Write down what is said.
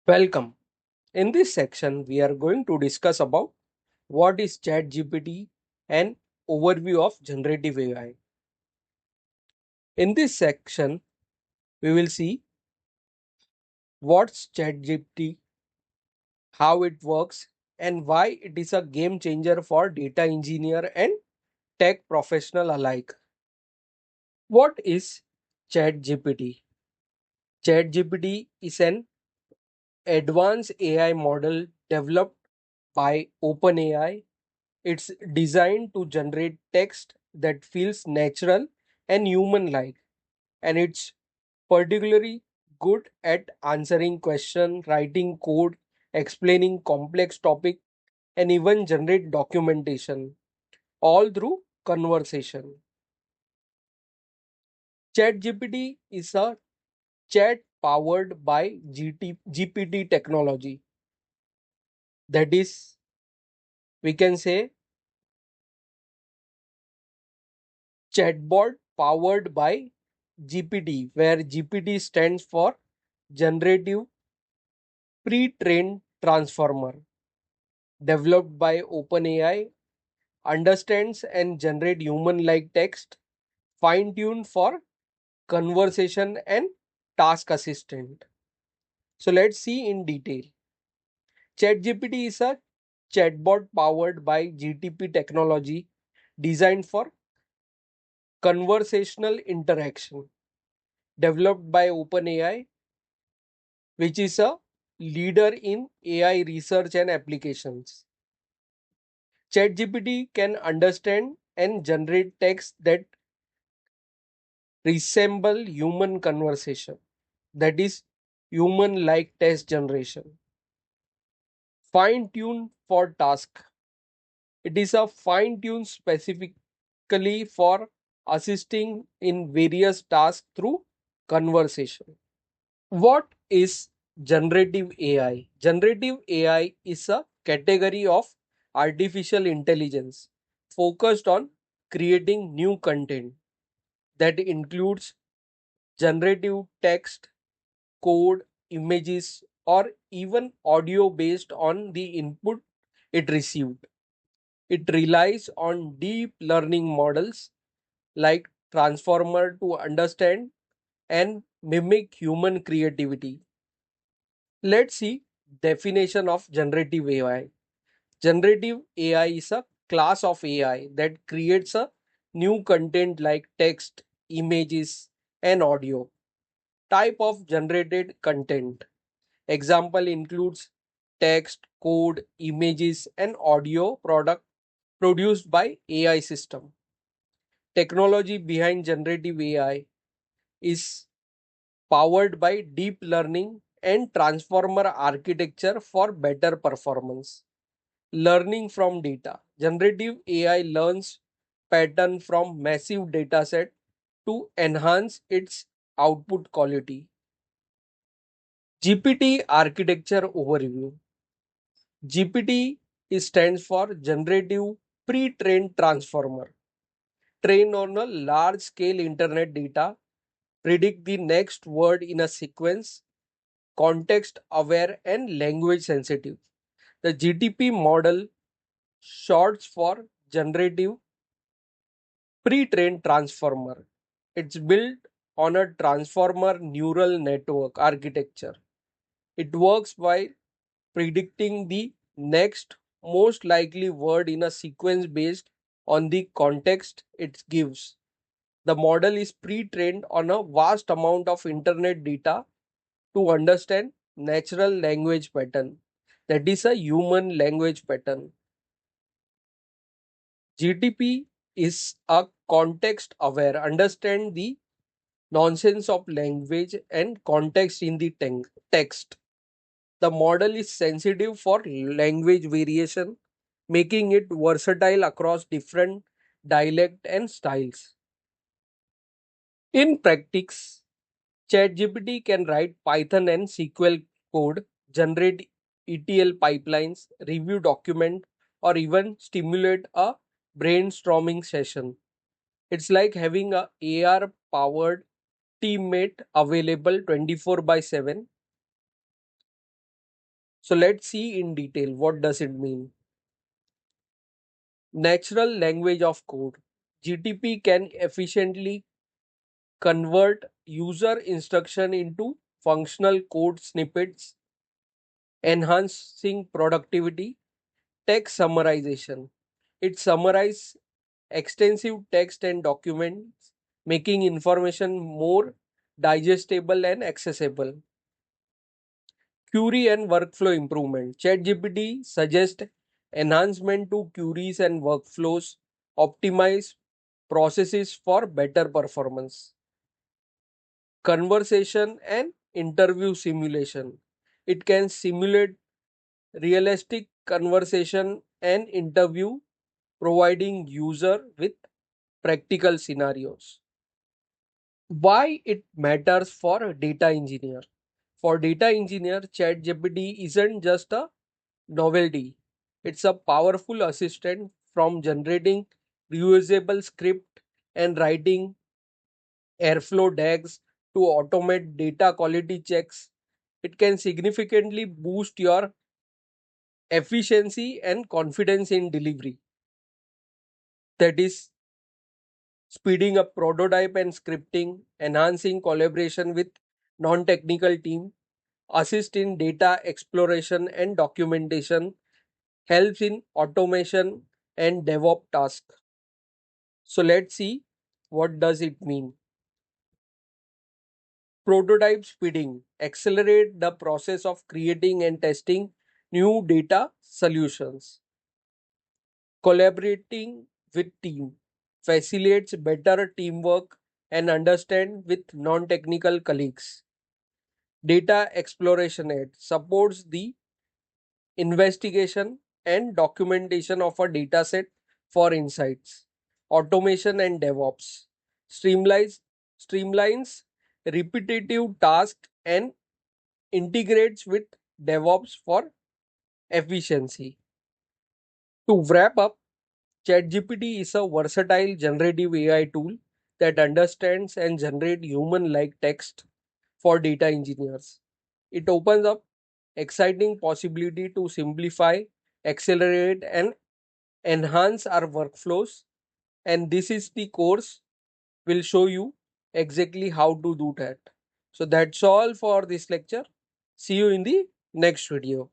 Welcome. In this section, we are going to discuss about what is ChatGPT and overview of generative AI. In this section, we will see what's ChatGPT, how it works, and why it is a game changer for data engineer and tech professional alike. What is ChatGPT? ChatGPT is an advanced AI model developed by OpenAI. It's designed to generate text that feels natural and human like, and it's particularly good at answering questions, writing code, explaining complex topic, and even generate documentation, all through conversation. ChatGPT is a chat powered by GPT technology. That is, we can say chatbot powered by GPT, where GPT stands for Generative Pre-trained Transformer, developed by OpenAI, understands and generate human-like text, fine-tuned for conversation and task assistant. So let's see in detail. ChatGPT is a chatbot powered by GTP technology designed for conversational interaction, developed by OpenAI, which is a leader in AI research and applications. ChatGPT can understand and generate text that resemble human conversation. That is human like text generation. Fine tune for task. It is a fine tune specifically for assisting in various tasks through conversation. What is generative AI? Generative AI is a category of artificial intelligence focused on creating new content that includes generative text, code, images, or even audio based on the input it received. It relies on deep learning models like Transformer to understand and mimic human creativity. Let's see definition of generative AI. Generative AI is a class of AI that creates a new content like text, images, and audio. Type of generated content. Example includes text, code, images, and audio product produced by AI system. Technology behind generative AI is powered by deep learning and transformer architecture for better performance. Learning from data. Generative AI learns pattern from massive dataset to enhance its output quality. GPT architecture overview. GPT stands for Generative Pre-trained Transformer. Train on a large scale internet data, predict the next word in a sequence, context aware and language sensitive. The GTP model, shorts for Generative Pre-trained Transformer. It's built on a transformer neural network architecture. It works by predicting the next most likely word in a sequence based on the context it gives. The model is pre trained on a vast amount of internet data to understand natural language pattern, that is a human language pattern. GTP is a context aware, understand the nonsense of language and context in the text. The model is sensitive for language variation, making it versatile across different dialect and styles. In practice, ChatGPT can write Python and SQL code, generate ETL pipelines, review document, or even stimulate a brainstorming session. It's like having a AR powered teammate available 24 by 7. So let's see in detail what does it mean. Natural language of code. GTP can efficiently convert user instruction into functional code snippets, enhancing productivity. Text summarization. It summarizes extensive text and documents, making information more digestible and accessible. Query and workflow improvement. ChatGPT suggests enhancement to queries and workflows, optimize processes for better performance. Conversation and interview simulation. It can simulate realistic conversation and interview, providing user with practical scenarios. Why it matters for a data engineer? For data engineer, ChatGPT isn't just a novelty. It's a powerful assistant from generating reusable script and writing Airflow DAGs to automate data quality checks. It can significantly boost your efficiency and confidence in delivery. That is speeding up prototype and scripting, enhancing collaboration with non-technical team, assist in data exploration and documentation, helps in automation and DevOps tasks. So let's see what does it mean. Prototype speeding accelerate the process of creating and testing new data solutions. Collaborating with team facilitates better teamwork and understand with non-technical colleagues. Data exploration aid supports the investigation and documentation of a dataset for insights. Automation and DevOps streamlines streamlines repetitive tasks and integrates with DevOps for efficiency. To wrap up, ChatGPT is a versatile generative AI tool that understands and generates human-like text for data engineers. It opens up exciting possibility to simplify, accelerate, and enhance our workflows. And this is the course will show you exactly how to do that. So that's all for this lecture. See you in the next video.